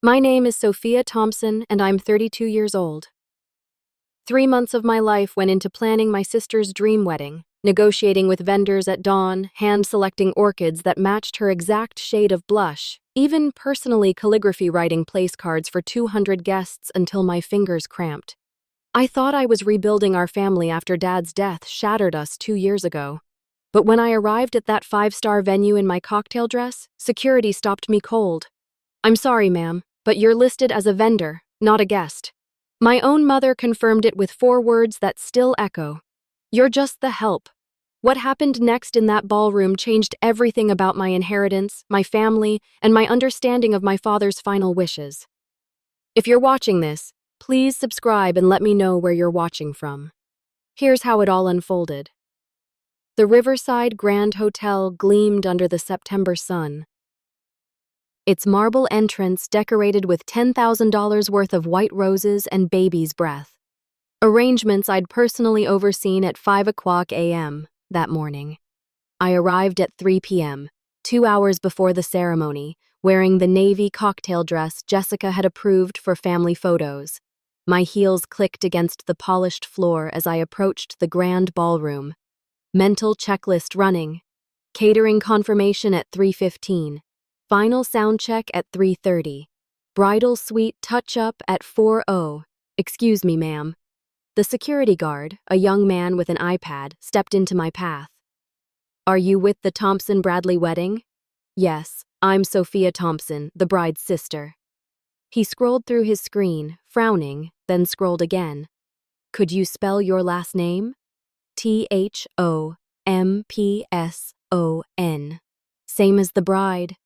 My name is Sophia Thompson, and I'm 32 years old. 3 months of my life went into planning my sister's dream wedding, negotiating with vendors at dawn, hand-selecting orchids that matched her exact shade of blush, even personally calligraphy writing place cards for 200 guests until my fingers cramped. I thought I was rebuilding our family after Dad's death shattered us 2 years ago. But when I arrived at that 5-star venue in my cocktail dress, security stopped me cold. "I'm sorry, ma'am, but you're listed as a vendor, not a guest." My own mother confirmed it with 4 words that still echo. "You're just the help." What happened next in that ballroom changed everything about my inheritance, my family, and my understanding of my father's final wishes. If you're watching this, please subscribe and let me know where you're watching from. Here's how it all unfolded. The Riverside Grand Hotel gleamed under the September sun. Its marble entrance decorated with $10,000 worth of white roses and baby's breath. Arrangements I'd personally overseen at 5 a.m. that morning. I arrived at 3 p.m., 2 hours before the ceremony, wearing the navy cocktail dress Jessica had approved for family photos. My heels clicked against the polished floor as I approached the grand ballroom. Mental checklist running. Catering confirmation at 3:15. Final sound check at 3:30. Bridal suite touch-up at 4:00. "Excuse me, ma'am." The security guard, a young man with an iPad, stepped into my path. "Are you with the Thompson-Bradley wedding?" "Yes, I'm Sophia Thompson, the bride's sister." He scrolled through his screen, frowning, then scrolled again. "Could you spell your last name?" "Thompson. Same as the bride."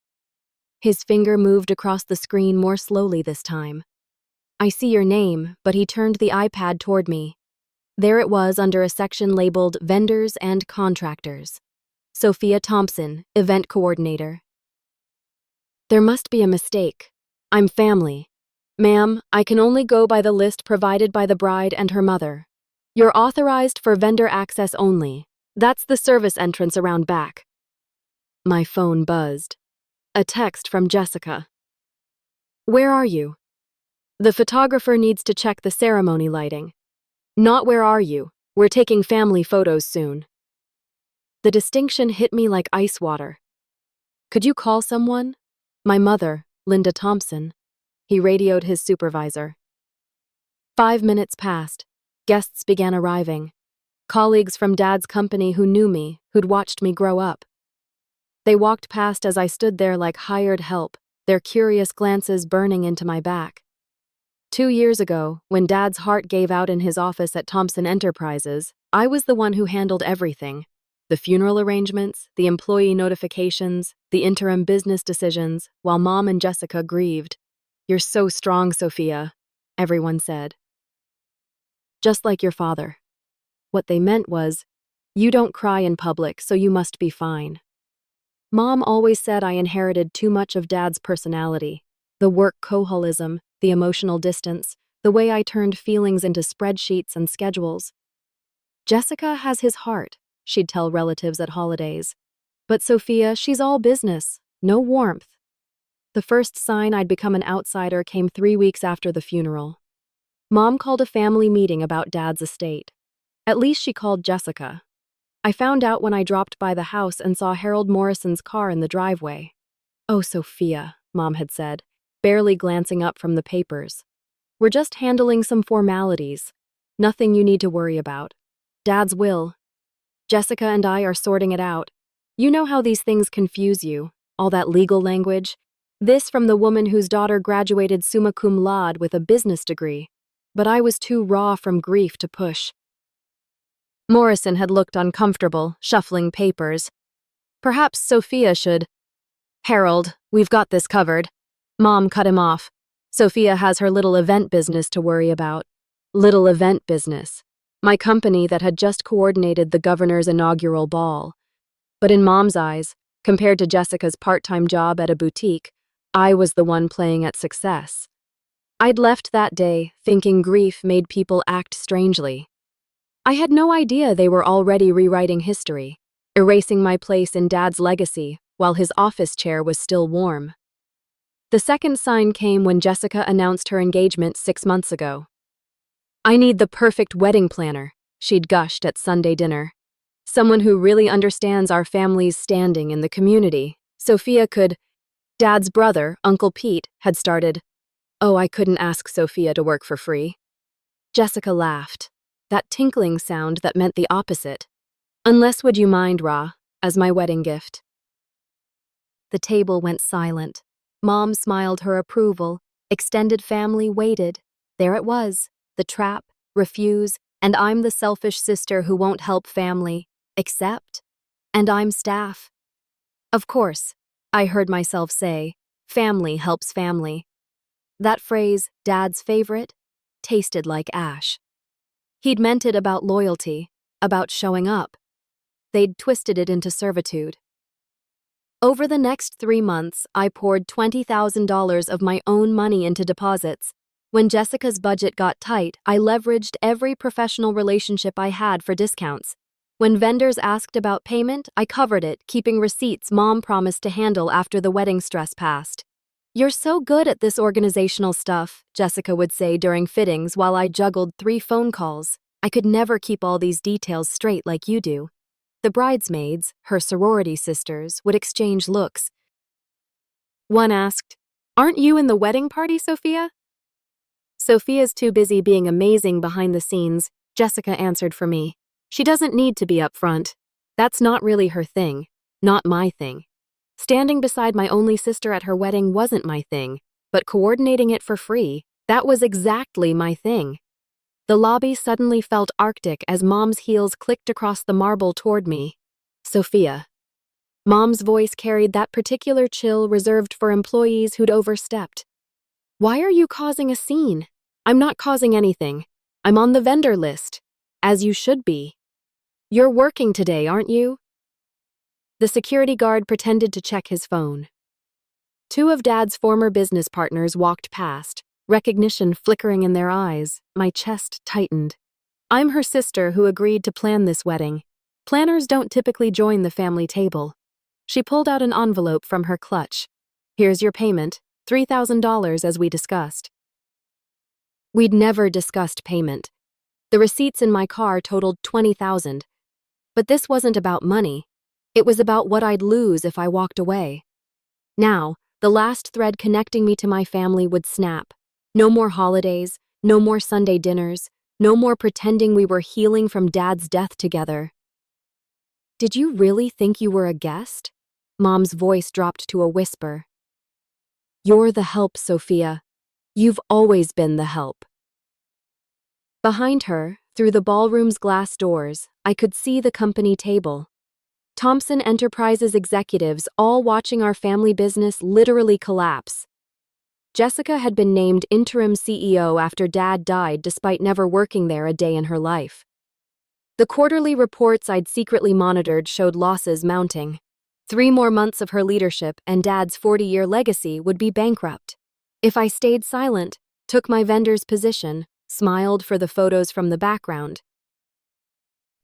His finger moved across the screen more slowly this time. "I see your name," but he turned the iPad toward me. There it was under a section labeled Vendors and Contractors. Sophia Thompson, Event Coordinator. There must be a mistake. I'm family. "Ma'am, I can only go by the list provided by the bride and her mother. You're authorized for vendor access only. That's the service entrance around back." My phone buzzed. A text from Jessica. "Where are you?" "The photographer needs to check the ceremony lighting." "Not where are you. We're taking family photos soon." The distinction hit me like ice water. "Could you call someone?" "My mother, Linda Thompson." He radioed his supervisor. 5 minutes passed. Guests began arriving. Colleagues from Dad's company who knew me, who'd watched me grow up. They walked past as I stood there like hired help, their curious glances burning into my back. 2 years ago, when Dad's heart gave out in his office at Thompson Enterprises, I was the one who handled everything. The funeral arrangements, the employee notifications, the interim business decisions, while Mom and Jessica grieved. "You're so strong, Sophia," everyone said. "Just like your father." What they meant was, "You don't cry in public, so you must be fine." Mom always said I inherited too much of Dad's personality. The work-coholism, the emotional distance, the way I turned feelings into spreadsheets and schedules. "Jessica has his heart," she'd tell relatives at holidays. "But Sophia, she's all business, no warmth." The first sign I'd become an outsider came 3 weeks after the funeral. Mom called a family meeting about Dad's estate. At least she called Jessica. I found out when I dropped by the house and saw Harold Morrison's car in the driveway. "Oh, Sophia," Mom had said, barely glancing up from the papers. "We're just handling some formalities. Nothing you need to worry about. Dad's will. Jessica and I are sorting it out. You know how these things confuse you, all that legal language. This from the woman whose daughter graduated summa cum laude with a business degree. But I was too raw from grief to push." Morrison had looked uncomfortable, shuffling papers. "Perhaps Sophia should—" "Harold, we've got this covered." Mom cut him off. "Sophia has her little event business to worry about." Little event business. My company that had just coordinated the governor's inaugural ball. But in Mom's eyes, compared to Jessica's part-time job at a boutique, I was the one playing at success. I'd left that day thinking grief made people act strangely. I had no idea they were already rewriting history, erasing my place in Dad's legacy while his office chair was still warm. The second sign came when Jessica announced her engagement 6 months ago. "I need the perfect wedding planner," she'd gushed at Sunday dinner. "Someone who really understands our family's standing in the community. Sophia could—" Dad's brother, Uncle Pete, had started. "Oh, I couldn't ask Sophia to work for free." Jessica laughed, that tinkling sound that meant the opposite. "Unless would you mind, Ra, as my wedding gift?" The table went silent. Mom smiled her approval. Extended family waited. There it was, the trap, refuse, and I'm the selfish sister who won't help family, accept. And I'm staff. Of course, I heard myself say, family helps family. That phrase, Dad's favorite, tasted like ash. He'd meant it about loyalty, about showing up. They'd twisted it into servitude. Over the next 3 months, I poured $20,000 of my own money into deposits. When Jessica's budget got tight, I leveraged every professional relationship I had for discounts. When vendors asked about payment, I covered it, keeping receipts Mom promised to handle after the wedding stress passed. "You're so good at this organizational stuff," Jessica would say during fittings while I juggled 3 phone calls. "I could never keep all these details straight like you do." The bridesmaids, her sorority sisters, would exchange looks. One asked, "Aren't you in the wedding party, Sophia?" "Sophia's too busy being amazing behind the scenes," Jessica answered for me. "She doesn't need to be up front. That's not really her thing, not my thing. Standing beside my only sister at her wedding wasn't my thing, but coordinating it for free, that was exactly my thing." The lobby suddenly felt arctic as Mom's heels clicked across the marble toward me. "Sophia." Mom's voice carried that particular chill reserved for employees who'd overstepped. "Why are you causing a scene?" "I'm not causing anything. I'm on the vendor list." "As you should be." "You're working today, aren't you?" The security guard pretended to check his phone. 2 of Dad's former business partners walked past, recognition flickering in their eyes. My chest tightened. "I'm her sister who agreed to plan this wedding. Planners don't typically join the family table." She pulled out an envelope from her clutch. "Here's your payment, $3,000 as we discussed." We'd never discussed payment. The receipts in my car totaled $20,000. But this wasn't about money. It was about what I'd lose if I walked away. Now, the last thread connecting me to my family would snap. No more holidays, no more Sunday dinners, no more pretending we were healing from Dad's death together. "Did you really think you were a guest?" Mom's voice dropped to a whisper. "You're the help, Sophia. You've always been the help." Behind her, through the ballroom's glass doors, I could see the company table. Thompson Enterprises executives all watching our family business literally collapse. Jessica had been named interim CEO after Dad died despite never working there a day in her life. The quarterly reports I'd secretly monitored showed losses mounting. 3 more months of her leadership and Dad's 40-year legacy would be bankrupt. If I stayed silent, took my vendor's position, smiled for the photos from the background,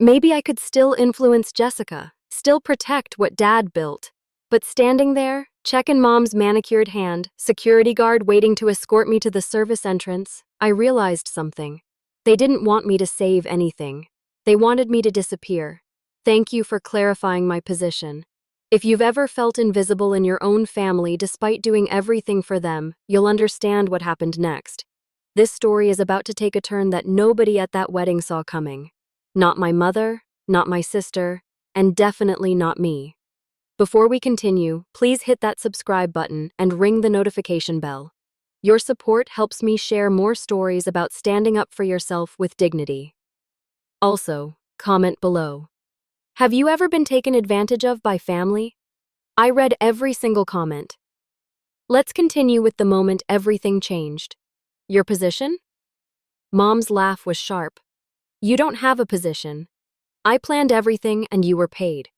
maybe I could still influence Jessica, still protect what Dad built. But standing there, checking Mom's manicured hand, security guard waiting to escort me to the service entrance, I realized something. They didn't want me to save anything. They wanted me to disappear. Thank you for clarifying my position. If you've ever felt invisible in your own family despite doing everything for them, you'll understand what happened next. This story is about to take a turn that nobody at that wedding saw coming. Not my mother, not my sister, and definitely not me. Before we continue, please hit that subscribe button and ring the notification bell. Your support helps me share more stories about standing up for yourself with dignity. Also, comment below. Have you ever been taken advantage of by family? I read every single comment. Let's continue with the moment everything changed. Your position? Mom's laugh was sharp. You don't have a position. I planned everything and you were paid.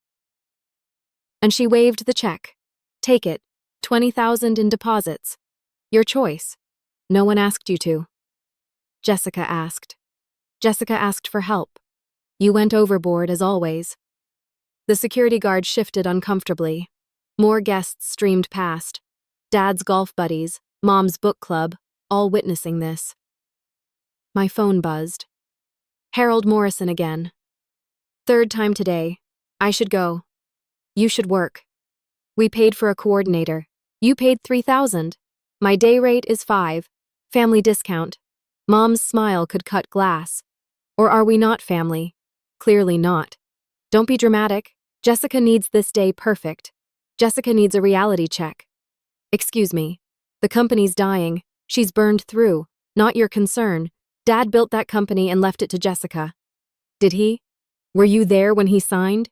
And she waved the check. Take it, $20,000 in deposits. Your choice. No one asked you to. Jessica asked. Jessica asked for help. You went overboard as always. The security guard shifted uncomfortably. More guests streamed past. Dad's golf buddies, Mom's book club, all witnessing this. My phone buzzed. Harold Morrison again. Third time today. I should go. You should work. We paid for a coordinator. You paid $3,000. My day rate is $5. Family discount. Mom's smile could cut glass. Or are we not family? Clearly not. Don't be dramatic. Jessica needs this day perfect. Jessica needs a reality check. Excuse me. The company's dying. She's burned through. Not your concern. Dad built that company and left it to Jessica. Did he? Were you there when he signed?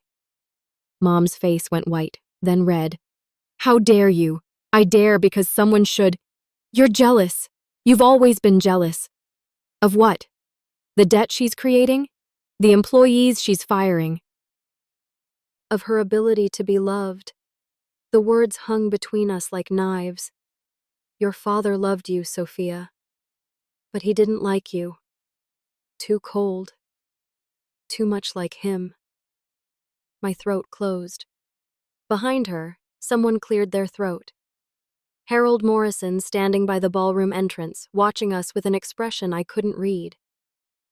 Mom's face went white, then red. How dare you? I dare because someone should. You're jealous. You've always been jealous. Of what? The debt she's creating? The employees she's firing? Of her ability to be loved. The words hung between us like knives. Your father loved you, Sophia. But he didn't like you. Too cold. Too much like him. My throat closed. Behind her, someone cleared their throat. Harold Morrison standing by the ballroom entrance, watching us with an expression I couldn't read.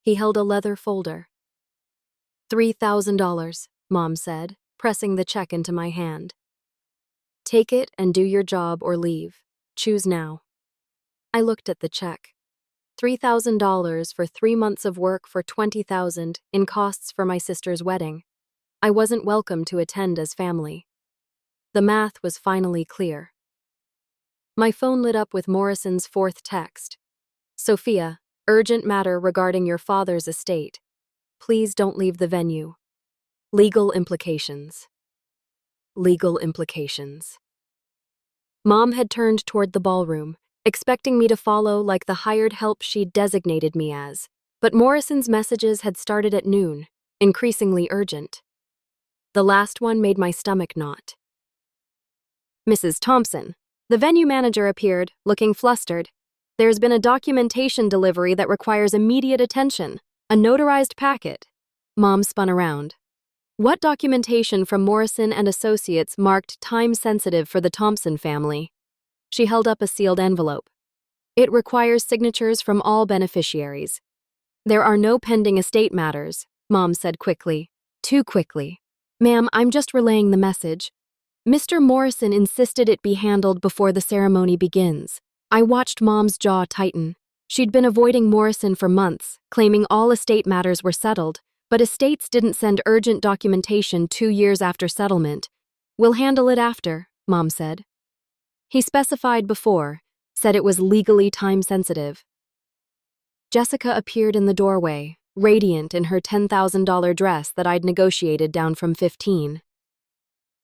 He held a leather folder. $3,000, Mom said, pressing the check into my hand. Take it and do your job or leave. Choose now. I looked at the check. $3,000 for 3 months of work for $20,000 in costs for my sister's wedding. I wasn't welcome to attend as family. The math was finally clear. My phone lit up with Morrison's fourth text. Sophia, urgent matter regarding your father's estate. Please don't leave the venue. Legal implications. Legal implications. Mom had turned toward the ballroom, expecting me to follow like the hired help she'd designated me as, but Morrison's messages had started at noon, increasingly urgent. The last one made my stomach knot. Mrs. Thompson. The venue manager appeared, looking flustered. There's been a documentation delivery that requires immediate attention. A notarized packet. Mom spun around. What documentation from Morrison and Associates marked time-sensitive for the Thompson family? She held up a sealed envelope. It requires signatures from all beneficiaries. There are no pending estate matters, Mom said quickly. Too quickly. Ma'am, I'm just relaying the message. Mr. Morrison insisted it be handled before the ceremony begins. I watched Mom's jaw tighten. She'd been avoiding Morrison for months, claiming all estate matters were settled, but estates didn't send urgent documentation 2 years after settlement. We'll handle it after, Mom said. He specified before, said it was legally time-sensitive. Jessica appeared in the doorway, radiant in her $10,000 dress that I'd negotiated down from $15,000.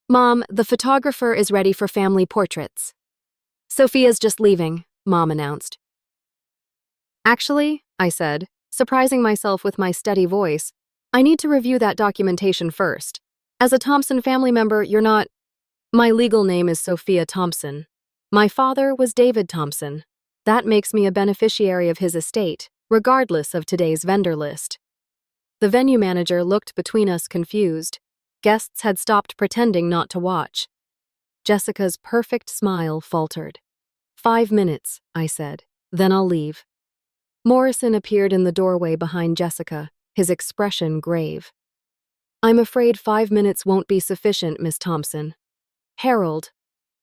Mom, the photographer is ready for family portraits. Sophia's just leaving, Mom announced. Actually, I said, surprising myself with my steady voice, I need to review that documentation first. As a Thompson family member, you're not... My legal name is Sophia Thompson. My father was David Thompson. That makes me a beneficiary of his estate, regardless of today's vendor list. The venue manager looked between us confused. Guests had stopped pretending not to watch. Jessica's perfect smile faltered. 5 minutes, I said. Then I'll leave. Morrison appeared in the doorway behind Jessica, his expression grave. I'm afraid 5 minutes won't be sufficient, Miss Thompson. Harold.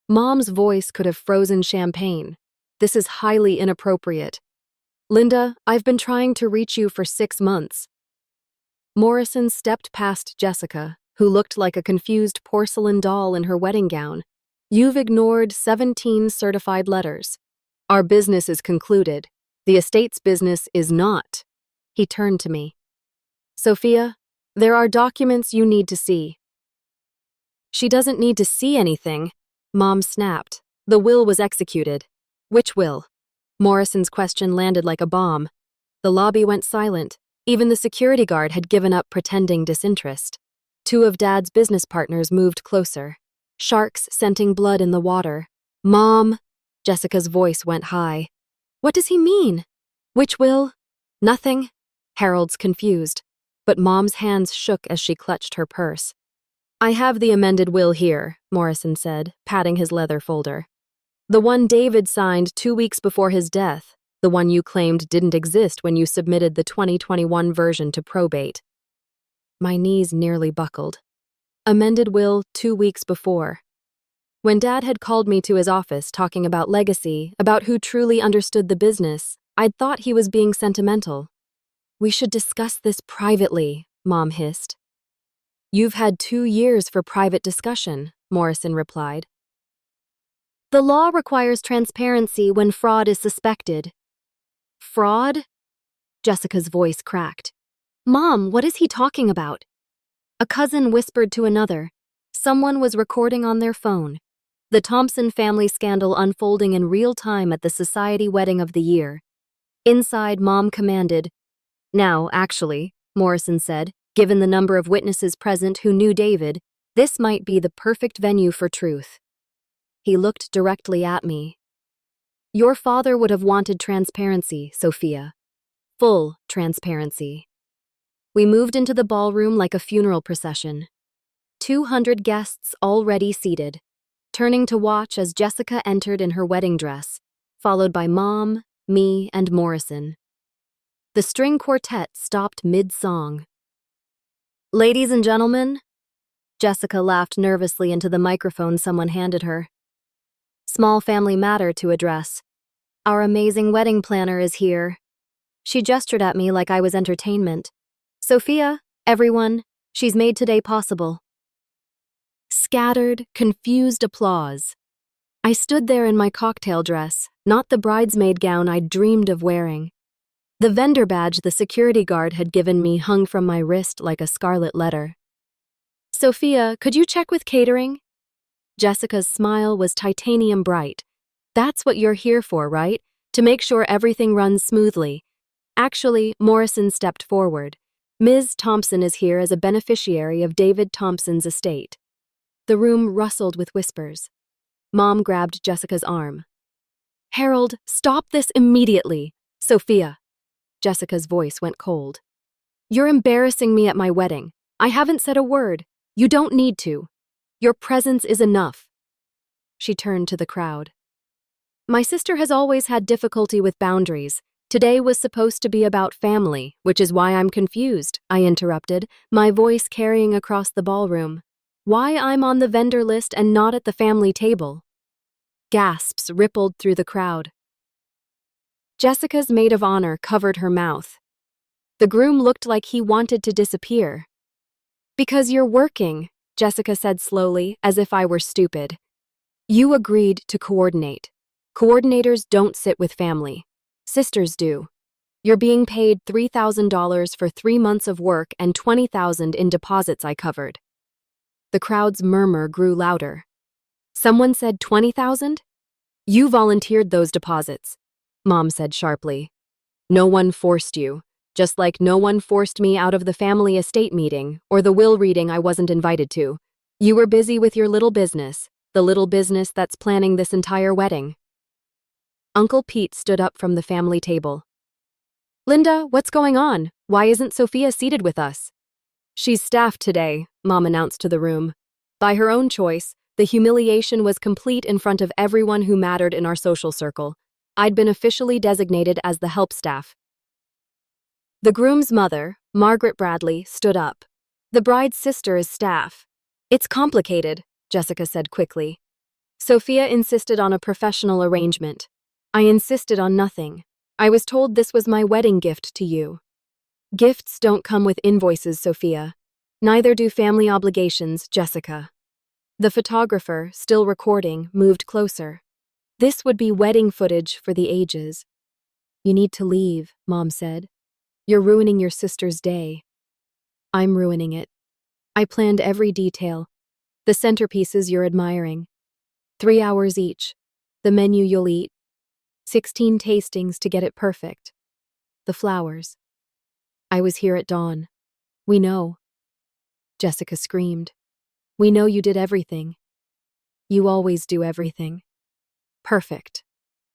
Mom's voice could have frozen champagne. This is highly inappropriate. Linda, I've been trying to reach you for 6 months. Morrison stepped past Jessica, who looked like a confused porcelain doll in her wedding gown. You've ignored 17 certified letters. Our business is concluded. The estate's business is not. He turned to me. Sophia, there are documents you need to see. She doesn't need to see anything, Mom snapped. The will was executed. Which will? Morrison's question landed like a bomb. The lobby went silent. Even the security guard had given up pretending disinterest. 2 of Dad's business partners moved closer. Sharks scenting blood in the water. Mom! Jessica's voice went high. What does he mean? Which will? Nothing? Harold's confused, but Mom's hands shook as she clutched her purse. I have the amended will here, Morrison said, patting his leather folder. The one David signed 2 weeks before his death, the one you claimed didn't exist when you submitted the 2021 version to probate. My knees nearly buckled. Amended will 2 weeks before. When Dad had called me to his office talking about legacy, about who truly understood the business, I'd thought he was being sentimental. We should discuss this privately, Mom hissed. You've had 2 years for private discussion, Morrison replied. The law requires transparency when fraud is suspected. Fraud? Jessica's voice cracked. Mom, what is he talking about? A cousin whispered to another. Someone was recording on their phone. The Thompson family scandal unfolding in real time at the society wedding of the year. Inside, Mom commanded. Now, actually, Morrison said, given the number of witnesses present who knew David, this might be the perfect venue for truth. He looked directly at me. Your father would have wanted transparency, Sophia. Full transparency. We moved into the ballroom like a funeral procession. 200 guests already seated, turning to watch as Jessica entered in her wedding dress, followed by Mom, me, and Morrison. The string quartet stopped mid-song. Ladies and gentlemen, Jessica laughed nervously into the microphone someone handed her. Small family matter to address. Our amazing wedding planner is here. She gestured at me like I was entertainment. Sophia, everyone, she's made today possible. Scattered, confused applause. I stood there in my cocktail dress, not the bridesmaid gown I'd dreamed of wearing. The vendor badge the security guard had given me hung from my wrist like a scarlet letter. Sophia, could you check with catering? Jessica's smile was titanium bright. That's what you're here for, right? To make sure everything runs smoothly. Actually, Morrison stepped forward. Ms. Thompson is here as a beneficiary of David Thompson's estate. The room rustled with whispers. Mom grabbed Jessica's arm. Harold, stop this immediately. Sophia. Jessica's voice went cold. You're embarrassing me at my wedding. I haven't said a word. You don't need to. Your presence is enough. She turned to the crowd. My sister has always had difficulty with boundaries. Today was supposed to be about family, which is why I'm confused, I interrupted, my voice carrying across the ballroom. Why I'm on the vendor list and not at the family table? Gasps rippled through the crowd. Jessica's maid of honor covered her mouth. The groom looked like he wanted to disappear. Because you're working, Jessica said slowly, as if I were stupid. You agreed to coordinate. Coordinators don't sit with family. Sisters do. You're being paid $3,000 for 3 months of work and $20,000 in deposits I covered. The crowd's murmur grew louder. Someone said $20,000? You volunteered those deposits, Mom said sharply. No one forced you, just like no one forced me out of the family estate meeting or the will reading I wasn't invited to. You were busy with your little business, the little business that's planning this entire wedding. Uncle Pete stood up from the family table. Linda, what's going on? Why isn't Sophia seated with us? She's staffed today, Mom announced to the room. By her own choice, the humiliation was complete in front of everyone who mattered in our social circle. I'd been officially designated as the help staff. The groom's mother, Margaret Bradley, stood up. The bride's sister is staff. It's complicated, Jessica said quickly. Sophia insisted on a professional arrangement. I insisted on nothing. I was told this was my wedding gift to you. Gifts don't come with invoices, Sophia. Neither do family obligations, Jessica. The photographer, still recording, moved closer. This would be wedding footage for the ages. You need to leave, Mom said. You're ruining your sister's day. I'm ruining it. I planned every detail. The centerpieces you're admiring. 3 hours each. The menu you'll eat. 16 tastings to get it perfect. The flowers. I was here at dawn. We know. Jessica screamed. We know you did everything. You always do everything. Perfect.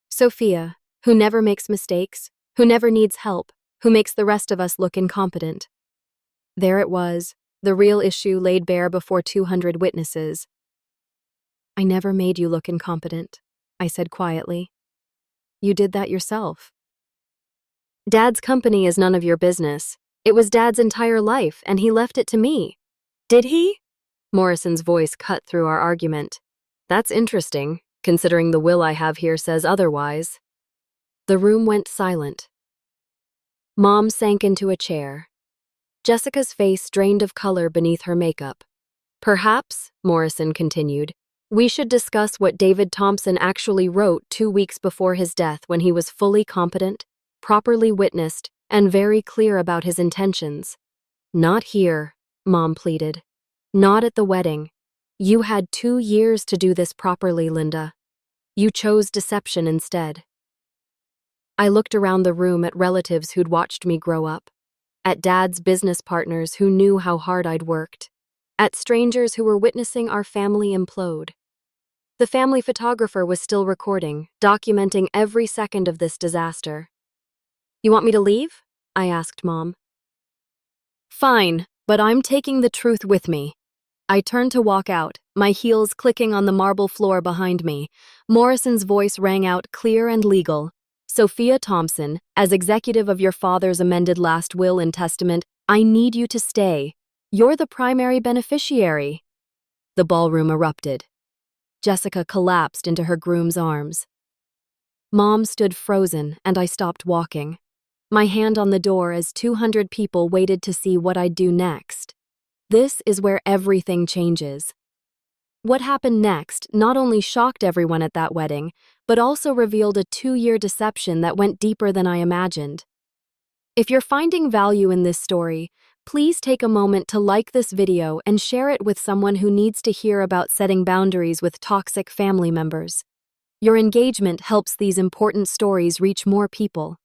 Sophia, who never makes mistakes, who never needs help, who makes the rest of us look incompetent. There it was, the real issue laid bare before 200 witnesses. I never made you look incompetent. I said quietly. You did that yourself. Dad's company is none of your business. It was Dad's entire life, and he left it to me. Did he? Morrison's voice cut through our argument. That's interesting, considering the will I have here says otherwise. The room went silent. Mom sank into a chair. Jessica's face drained of color beneath her makeup. Perhaps, Morrison continued, we should discuss what David Thompson actually wrote 2 weeks before his death when he was fully competent, properly witnessed, and very clear about his intentions. Not here, Mom pleaded. Not at the wedding. You had 2 years to do this properly, Linda. You chose deception instead. I looked around the room at relatives who'd watched me grow up, at Dad's business partners who knew how hard I'd worked, at strangers who were witnessing our family implode. The family photographer was still recording, documenting every second of this disaster. You want me to leave? I asked Mom. Fine, but I'm taking the truth with me. I turned to walk out, my heels clicking on the marble floor behind me. Morrison's voice rang out clear and legal. Sophia Thompson, as executive of your father's amended last will and testament, I need you to stay. You're the primary beneficiary. The ballroom erupted. Jessica collapsed into her groom's arms. Mom stood frozen, and I stopped walking, my hand on the door as 200 people waited to see what I'd do next. This is where everything changes. What happened next not only shocked everyone at that wedding, but also revealed a 2-year deception that went deeper than I imagined. If you're finding value in this story, please take a moment to like this video and share it with someone who needs to hear about setting boundaries with toxic family members. Your engagement helps these important stories reach more people.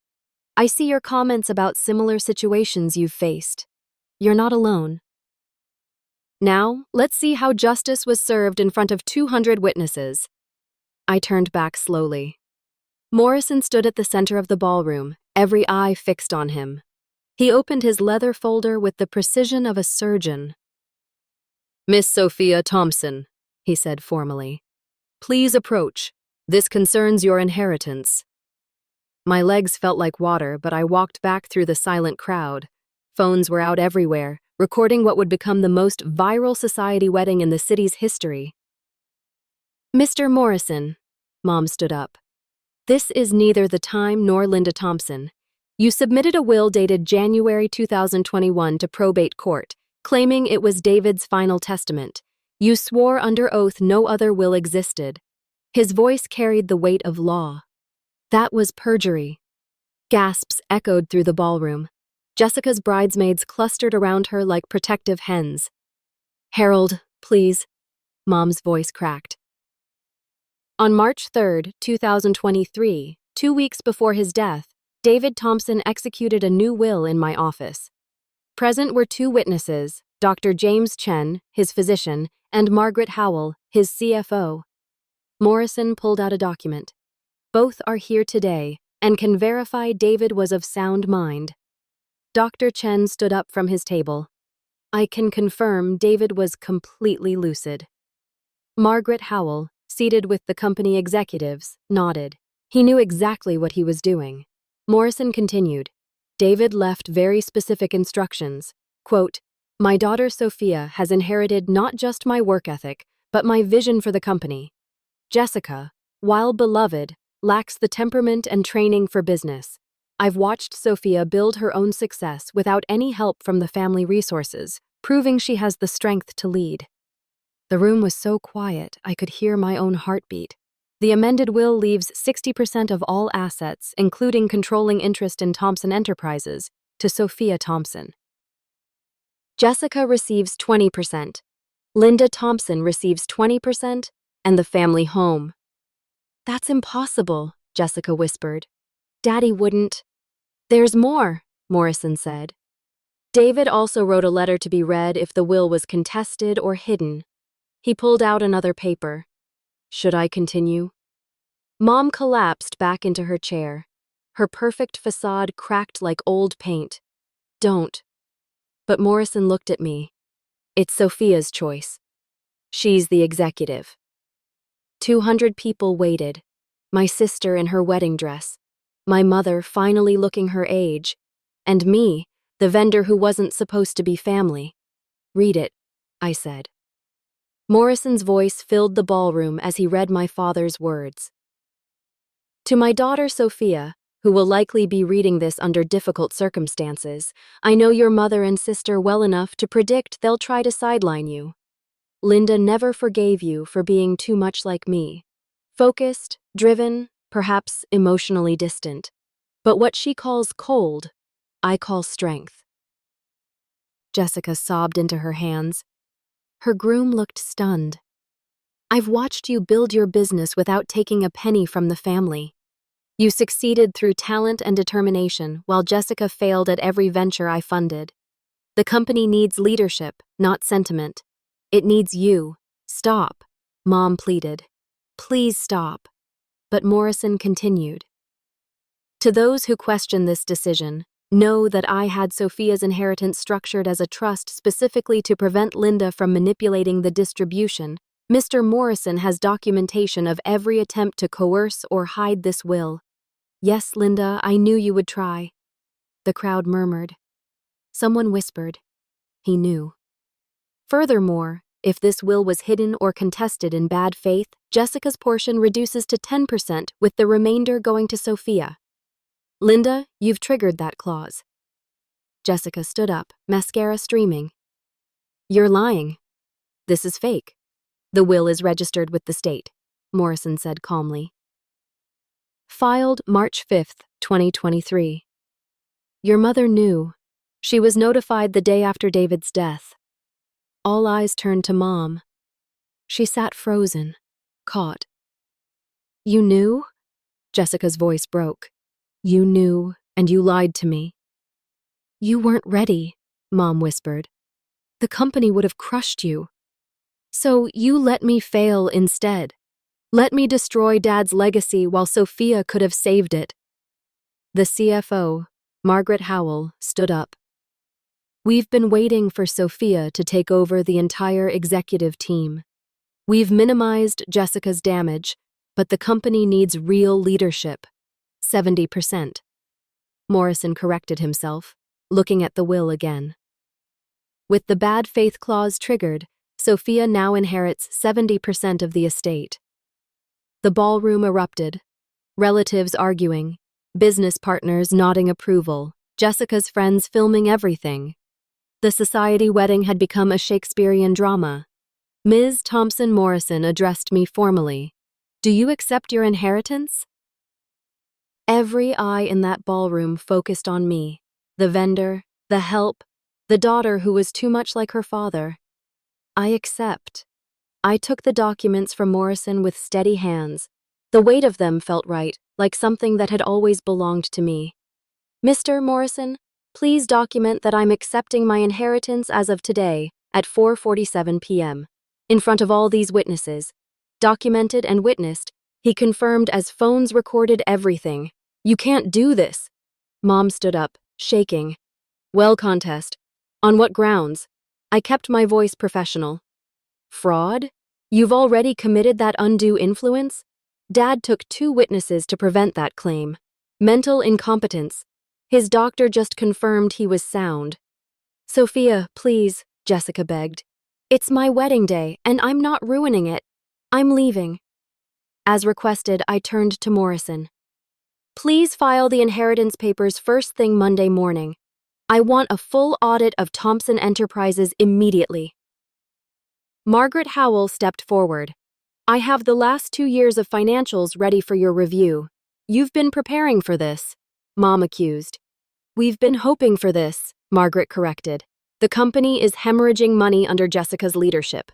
I see your comments about similar situations you've faced. You're not alone. Now, let's see how justice was served in front of 200 witnesses. I turned back slowly. Morrison stood at the center of the ballroom, every eye fixed on him. He opened his leather folder with the precision of a surgeon. Miss Sophia Thompson, he said formally. Please approach. This concerns your inheritance. My legs felt like water, but I walked back through the silent crowd. Phones were out everywhere, recording what would become the most viral society wedding in the city's history. Mr. Morrison, Mom stood up. This is neither the time nor Linda Thompson. You submitted a will dated January 2021 to probate court, claiming it was David's final testament. You swore under oath no other will existed. His voice carried the weight of law. That was perjury. Gasps echoed through the ballroom. Jessica's bridesmaids clustered around her like protective hens. Harold, please. Mom's voice cracked. On March 3, 2023, 2 weeks before his death, David Thompson executed a new will in my office. Present were 2 witnesses, Dr. James Chen, his physician, and Margaret Howell, his CFO. Morrison pulled out a document. Both are here today and can verify David was of sound mind. Dr. Chen stood up from his table. I can confirm David was completely lucid. Margaret Howell, seated with the company executives, nodded. He knew exactly what he was doing. Morrison continued. David left very specific instructions. Quote, my daughter Sophia has inherited not just my work ethic, but my vision for the company. Jessica, while beloved, lacks the temperament and training for business. I've watched Sophia build her own success without any help from the family resources, proving she has the strength to lead. The room was so quiet, I could hear my own heartbeat. The amended will leaves 60% of all assets, including controlling interest in Thompson Enterprises, to Sophia Thompson. Jessica receives 20%. Linda Thompson receives 20%, and the family home. That's impossible, Jessica whispered. Daddy wouldn't. There's more, Morrison said. David also wrote a letter to be read if the will was contested or hidden. He pulled out another paper. Should I continue? Mom collapsed back into her chair. Her perfect facade cracked like old paint. Don't. But Morrison looked at me. It's Sophia's choice. She's the executive. 200 people waited. my sister in her wedding dress, my mother finally looking her age, and me, the vendor who wasn't supposed to be family. "Read it," I said. Morrison's voice filled the ballroom as he read my father's words. "To my daughter Sophia, who will likely be reading this under difficult circumstances, I know your mother and sister well enough to predict they'll try to sideline you. Linda never forgave you for being too much like me. Focused, driven, perhaps emotionally distant. But what she calls cold, I call strength." Jessica sobbed into her hands. Her groom looked stunned. "I've watched you build your business without taking a penny from the family. You succeeded through talent and determination, while Jessica failed at every venture I funded. The company needs leadership, not sentiment. It needs you. Stop," Mom pleaded. "Please stop." But Morrison continued. "To those who question this decision, know that I had Sophia's inheritance structured as a trust specifically to prevent Linda from manipulating the distribution. Mr. Morrison has documentation of every attempt to coerce or hide this will. Yes, Linda, I knew you would try." The crowd murmured. Someone whispered. He knew. Furthermore, if this will was hidden or contested in bad faith, Jessica's portion reduces to 10%, with the remainder going to Sophia. "Linda, you've triggered that clause." Jessica stood up, mascara streaming. "You're lying. This is fake. The will is registered with the state," Morrison said calmly. Filed March 5th, 2023. Your mother knew. She was notified the day after David's death. All eyes turned to Mom. She sat frozen, caught. "You knew?" Jessica's voice broke. "You knew, and you lied to me." "You weren't ready," Mom whispered. "The company would have crushed you. So you let me fail instead. Let me destroy Dad's legacy while Sophia could have saved it." The CFO, Margaret Howell, stood up. "We've been waiting for Sophia to take over the entire executive team. We've minimized Jessica's damage, but the company needs real leadership. 70%. Morrison corrected himself, looking at the will again. With the bad faith clause triggered, Sophia now inherits 70% of the estate. The ballroom erupted. Relatives arguing, business partners nodding approval, Jessica's friends filming everything. The society wedding had become a Shakespearean drama. Ms. Thompson Morrison addressed me formally. "Do you accept your inheritance?" Every eye in that ballroom focused on me, the vendor, the help, the daughter who was too much like her father. "I accept." I took the documents from Morrison with steady hands. The weight of them felt right, like something that had always belonged to me. "Mr. Morrison, please document that I'm accepting my inheritance as of today, at 4:47 p.m. In front of all these witnesses." Documented and witnessed, he confirmed as phones recorded everything. "You can't do this." Mom stood up, shaking. "Well, contest. On what grounds?" I kept my voice professional. "Fraud? You've already committed that undue influence?" Dad took 2 witnesses to prevent that claim. Mental incompetence. His doctor just confirmed he was sound. "Sophia, please," Jessica begged. "It's my wedding day, and I'm not ruining it. I'm leaving." As requested, I turned to Morrison. "Please file the inheritance papers first thing Monday morning. I want a full audit of Thompson Enterprises immediately." Margaret Howell stepped forward. "I have the last 2 years of financials ready for your review. You've been preparing for this," Mom accused. "We've been hoping for this," Margaret corrected. "The company is hemorrhaging money under Jessica's leadership.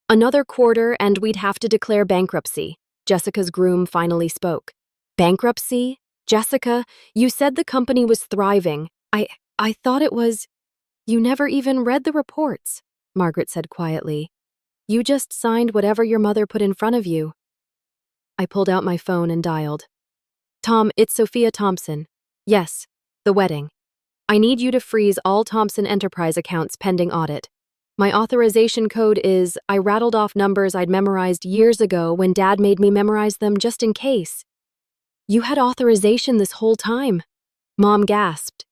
Another quarter and we'd have to declare bankruptcy." Jessica's groom finally spoke. "Bankruptcy? Jessica, you said the company was thriving. I thought it was—" "You never even read the reports," Margaret said quietly. "You just signed whatever your mother put in front of you." I pulled out my phone and dialed. "Tom, it's Sophia Thompson. Yes, the wedding. I need you to freeze all Thompson Enterprise accounts pending audit. My authorization code is—" I rattled off numbers I'd memorized years ago when Dad made me memorize them just in case. You had authorization this whole time, Mom gasped.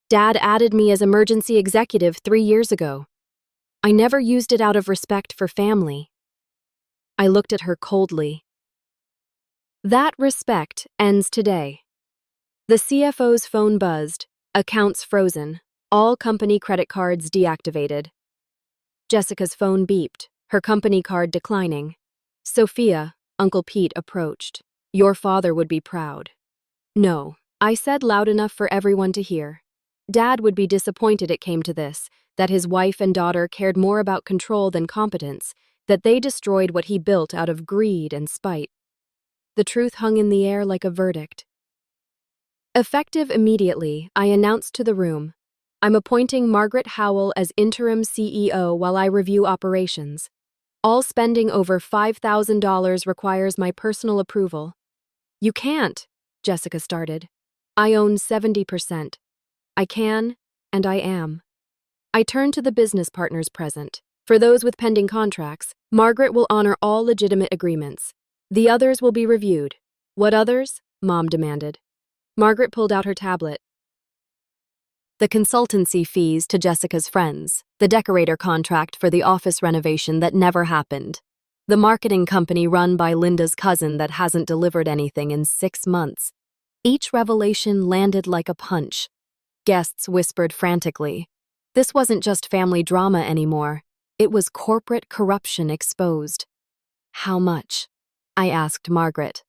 Dad added me as emergency executive 3 years ago. I never used it out of respect for family. I looked at her coldly. That respect ends today. The CFO's phone buzzed, accounts frozen, all company credit cards deactivated. Jessica's phone beeped, her company card declining. Sophia, Uncle Pete approached. Your father would be proud. No, I said loud enough for everyone to hear. Dad would be disappointed it came to this, that his wife and daughter cared more about control than competence, that they destroyed what he built out of greed and spite. The truth hung in the air like a verdict. Effective immediately, I announced to the room, I'm appointing Margaret Howell as interim CEO while I review operations. All spending over $5,000 requires my personal approval. You can't, Jessica started. I own 70%. I can, and I am. I turned to the business partners present. For those with pending contracts, Margaret will honor all legitimate agreements. The others will be reviewed. What others? Mom demanded. Margaret pulled out her tablet. The consultancy fees to Jessica's friends, the decorator contract for the office renovation that never happened, the marketing company run by Linda's cousin that hasn't delivered anything in 6 months. Each revelation landed like a punch. Guests whispered frantically. This wasn't just family drama anymore. It was corporate corruption exposed. How much? I asked Margaret.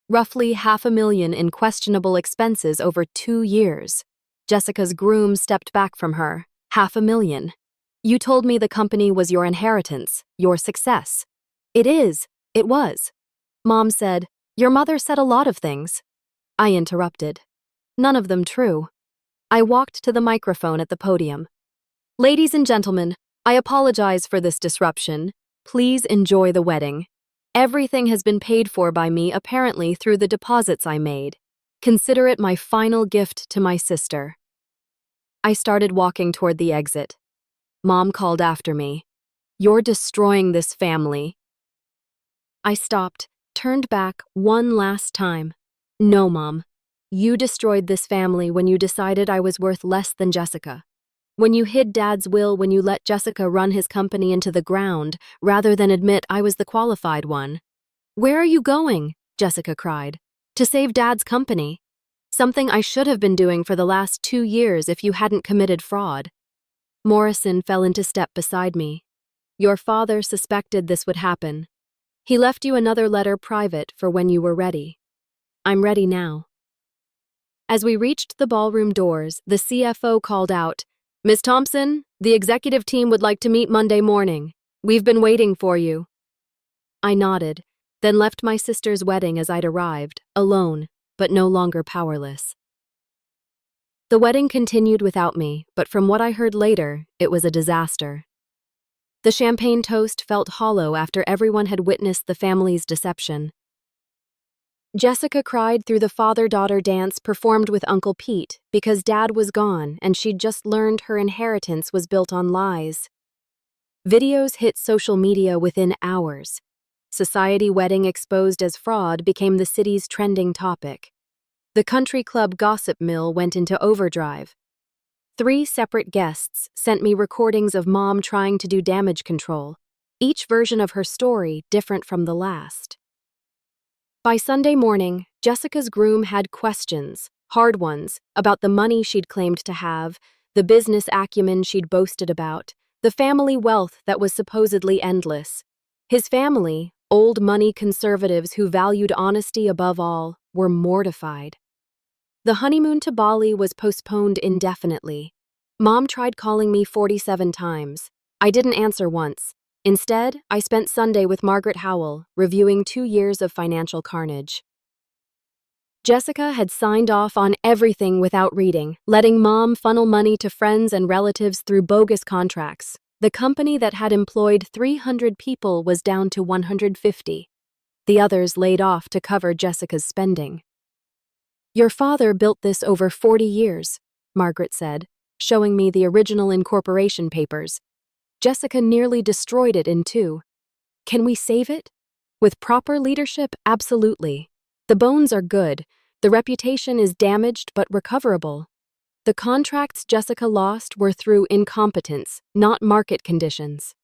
Roughly $500,000 in questionable expenses over 2 years. Jessica's groom stepped back from her. $500,000. You told me the company was your inheritance, your success. It is. It was. Mom said, your mother said a lot of things. I interrupted. None of them true. I walked to the microphone at the podium. Ladies and gentlemen, I apologize for this disruption. Please enjoy the wedding. Everything has been paid for by me apparently through the deposits I made. Consider it my final gift to my sister. I started walking toward the exit. Mom called after me. You're destroying this family. I stopped, turned back one last time. No, Mom. You destroyed this family when you decided I was worth less than Jessica. When you hid Dad's will, when you let Jessica run his company into the ground, rather than admit I was the qualified one. Where are you going? Jessica cried. To save Dad's company. Something I should have been doing for the last 2 years if you hadn't committed fraud. Morrison fell into step beside me. Your father suspected this would happen. He left you another letter private for when you were ready. I'm ready now. As we reached the ballroom doors, the CFO called out, Miss Thompson, the executive team would like to meet Monday morning. We've been waiting for you. I nodded, then left my sister's wedding as I'd arrived, alone, but no longer powerless. The wedding continued without me, but from what I heard later, it was a disaster. The champagne toast felt hollow after everyone had witnessed the family's deception. Jessica cried through the father-daughter dance performed with Uncle Pete because Dad was gone and she'd just learned her inheritance was built on lies. Videos hit social media within hours. Society wedding exposed as fraud became the city's trending topic. The country club gossip mill went into overdrive. 3 separate guests sent me recordings of Mom trying to do damage control, each version of her story different from the last. By Sunday morning, Jessica's groom had questions, hard ones, about the money she'd claimed to have, the business acumen she'd boasted about, the family wealth that was supposedly endless. His family, old money conservatives who valued honesty above all, were mortified. The honeymoon to Bali was postponed indefinitely. Mom tried calling me 47 times. I didn't answer once. Instead, I spent Sunday with Margaret Howell, reviewing 2 years of financial carnage. Jessica had signed off on everything without reading, letting Mom funnel money to friends and relatives through bogus contracts. The company that had employed 300 people was down to 150. The others laid off to cover Jessica's spending. Your father built this over 40 years, Margaret said, showing me the original incorporation papers. Jessica nearly destroyed it in 2. Can we save it? With proper leadership, absolutely. The bones are good, The reputation is damaged but recoverable. The contracts Jessica lost were through incompetence, not market conditions.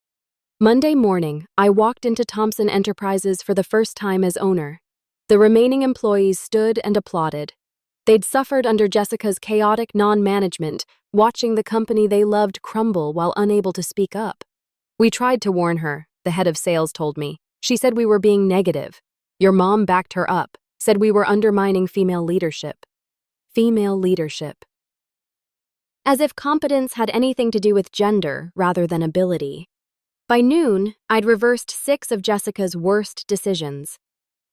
Monday morning, I walked into Thompson Enterprises for the first time as owner. The remaining employees stood and applauded. They'd suffered under Jessica's chaotic non-management, watching the company they loved crumble while unable to speak up. We tried to warn her, the head of sales told me. She said we were being negative. Your mom backed her up, said we were undermining female leadership. Female leadership. As if competence had anything to do with gender rather than ability. By noon, I'd reversed 6 of Jessica's worst decisions.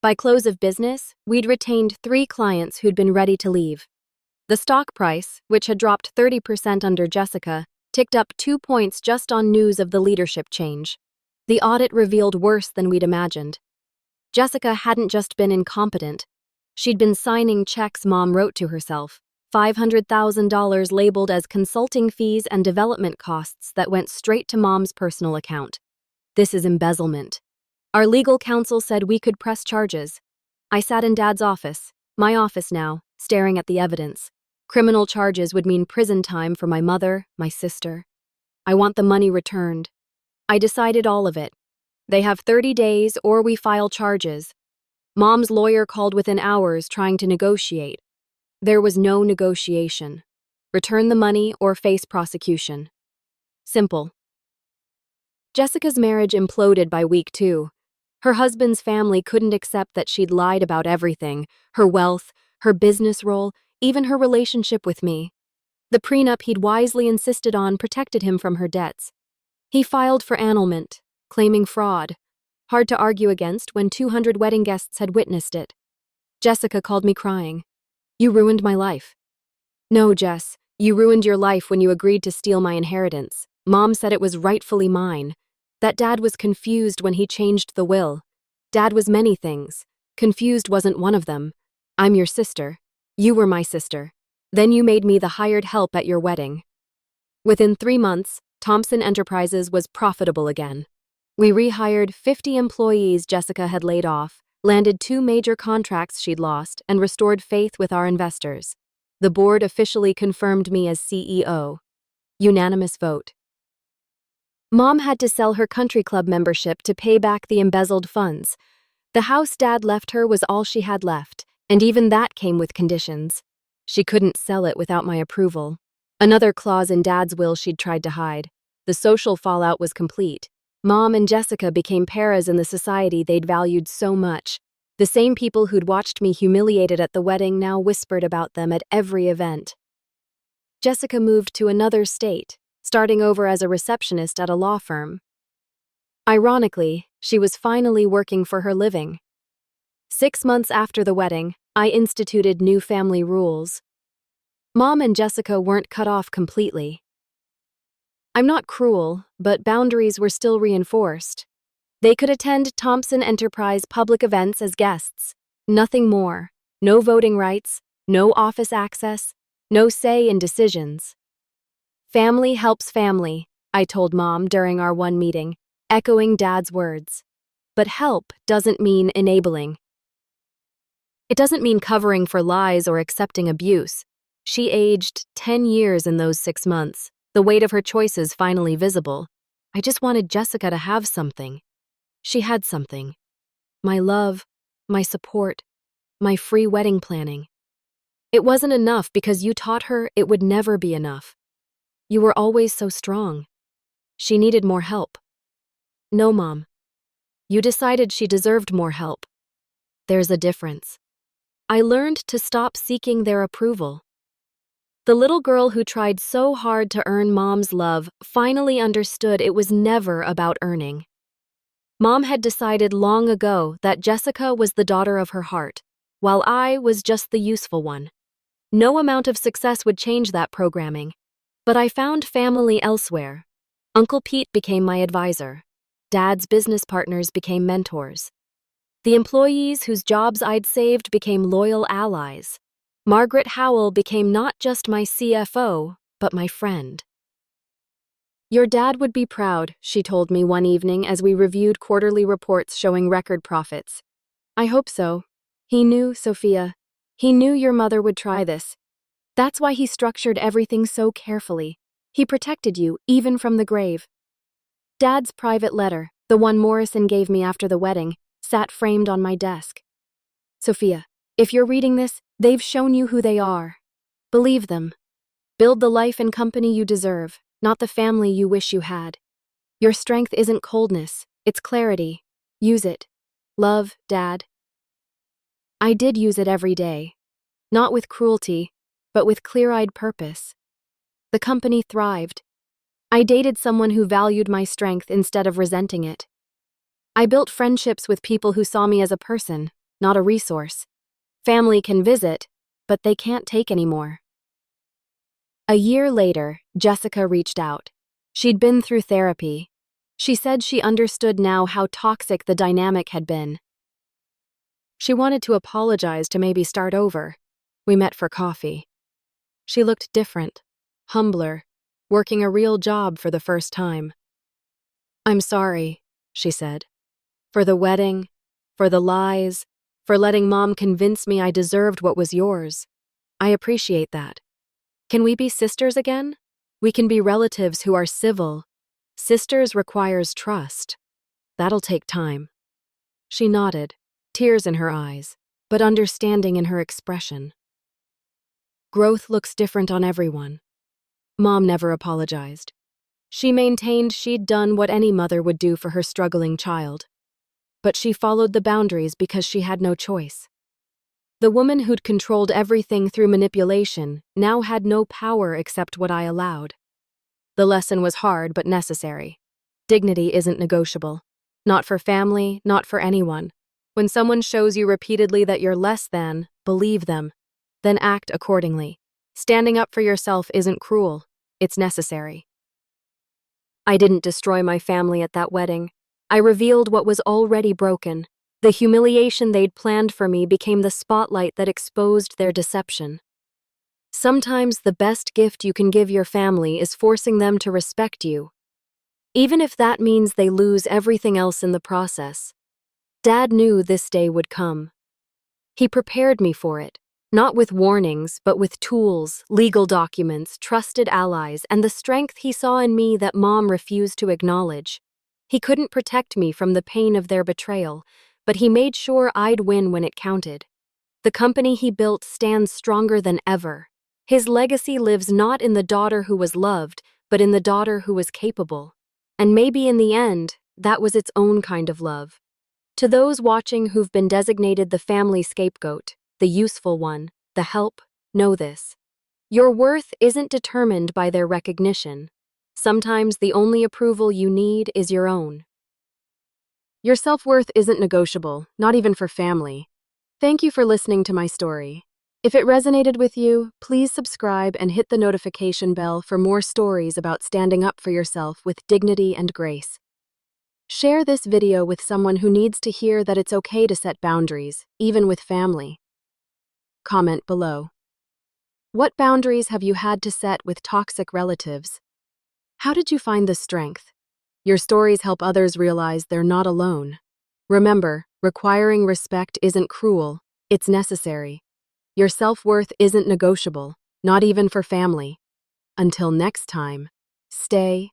By close of business, we'd retained 3 clients who'd been ready to leave. The stock price, which had dropped 30% under Jessica, ticked up 2 points just on news of the leadership change. The audit revealed worse than we'd imagined. Jessica hadn't just been incompetent. She'd been signing checks Mom wrote to herself, $500,000 labeled as consulting fees and development costs that went straight to Mom's personal account. This is embezzlement. Our legal counsel said we could press charges. I sat in Dad's office, my office now, staring at the evidence. Criminal charges would mean prison time for my mother, my sister. I want the money returned. I decided all of it. They have 30 days or we file charges. Mom's lawyer called within hours trying to negotiate. There was no negotiation. Return the money or face prosecution. Simple. Jessica's marriage imploded by week 2. Her husband's family couldn't accept that she'd lied about everything, her wealth, her business role, even her relationship with me. The prenup he'd wisely insisted on protected him from her debts. He filed for annulment, claiming fraud. Hard to argue against when 200 wedding guests had witnessed it. Jessica called me crying. You ruined my life. No, Jess, you ruined your life when you agreed to steal my inheritance. Mom said it was rightfully mine. That Dad was confused when he changed the will. Dad was many things. Confused wasn't one of them. I'm your sister. You were my sister. Then you made me the hired help at your wedding. Within 3 months, Thompson Enterprises was profitable again. We rehired 50 employees Jessica had laid off, landed 2 major contracts she'd lost, and restored faith with our investors. The board officially confirmed me as CEO. Unanimous vote. Mom had to sell her country club membership to pay back the embezzled funds. The house Dad left her was all she had left, and even that came with conditions. She couldn't sell it without my approval. Another clause in Dad's will she'd tried to hide. The social fallout was complete. Mom and Jessica became paras in the society they'd valued so much. The same people who'd watched me humiliated at the wedding now whispered about them at every event. Jessica moved to another state, starting over as a receptionist at a law firm. Ironically, she was finally working for her living. 6 months after the wedding, I instituted new family rules. Mom and Jessica weren't cut off completely. I'm not cruel, but boundaries were still reinforced. They could attend Thompson Enterprise public events as guests. Nothing more. No voting rights, no office access, no say in decisions. Family helps family, I told Mom during our one meeting, echoing Dad's words. But help doesn't mean enabling. It doesn't mean covering for lies or accepting abuse. She aged 10 years in those 6 months, the weight of her choices finally visible. I just wanted Jessica to have something. She had something. My love, my support, my free wedding planning. It wasn't enough because you taught her it would never be enough. You were always so strong. She needed more help. No, Mom. You decided she deserved more help. There's a difference. I learned to stop seeking their approval. The little girl who tried so hard to earn Mom's love finally understood it was never about earning. Mom had decided long ago that Jessica was the daughter of her heart, while I was just the useful one. No amount of success would change that programming. But I found family elsewhere. Uncle Pete became my advisor. Dad's business partners became mentors. The employees whose jobs I'd saved became loyal allies. Margaret Howell became not just my CFO, but my friend. Your dad would be proud, she told me one evening as we reviewed quarterly reports showing record profits. I hope so. He knew, Sophia. He knew your mother would try this. That's why he structured everything so carefully. He protected you, even from the grave. Dad's private letter, the one Morrison gave me after the wedding, sat framed on my desk. Sophia, if you're reading this, they've shown you who they are. Believe them. Build the life and company you deserve, not the family you wish you had. Your strength isn't coldness, it's clarity. Use it. Love, Dad. I did use it every day. Not with cruelty, but with clear-eyed purpose. The company thrived. I dated someone who valued my strength instead of resenting it. I built friendships with people who saw me as a person, not a resource. Family can visit, but they can't take anymore. A year later, Jessica reached out. She'd been through therapy. She said she understood now how toxic the dynamic had been. She wanted to apologize to maybe start over. We met for coffee. She looked different, humbler, working a real job for the first time. I'm sorry, she said. For the wedding, for the lies, for letting Mom convince me I deserved what was yours. I appreciate that. Can we be sisters again? We can be relatives who are civil. Sisters requires trust. That'll take time. She nodded, tears in her eyes, but understanding in her expression. Growth looks different on everyone. Mom never apologized. She maintained she'd done what any mother would do for her struggling child. But she followed the boundaries because she had no choice. The woman who'd controlled everything through manipulation now had no power except what I allowed. The lesson was hard but necessary. Dignity isn't negotiable. Not for family, not for anyone. When someone shows you repeatedly that you're less than, believe them. Then act accordingly. Standing up for yourself isn't cruel. It's necessary. I didn't destroy my family at that wedding. I revealed what was already broken. The humiliation they'd planned for me became the spotlight that exposed their deception. Sometimes the best gift you can give your family is forcing them to respect you, even if that means they lose everything else in the process. Dad knew this day would come. He prepared me for it, not with warnings, but with tools, legal documents, trusted allies, and the strength he saw in me that Mom refused to acknowledge. He couldn't protect me from the pain of their betrayal, but he made sure I'd win when it counted. The company he built stands stronger than ever. His legacy lives not in the daughter who was loved, but in the daughter who was capable. And maybe in the end, that was its own kind of love. To those watching who've been designated the family scapegoat, the useful one, the help, know this. Your worth isn't determined by their recognition. Sometimes the only approval you need is your own. Your self-worth isn't negotiable, not even for family. Thank you for listening to my story. If it resonated with you, please subscribe and hit the notification bell for more stories about standing up for yourself with dignity and grace. Share this video with someone who needs to hear that it's okay to set boundaries, even with family. Comment below. What boundaries have you had to set with toxic relatives? How did you find the strength? Your stories help others realize they're not alone. Remember, requiring respect isn't cruel, it's necessary. Your self-worth isn't negotiable, not even for family. Until next time, stay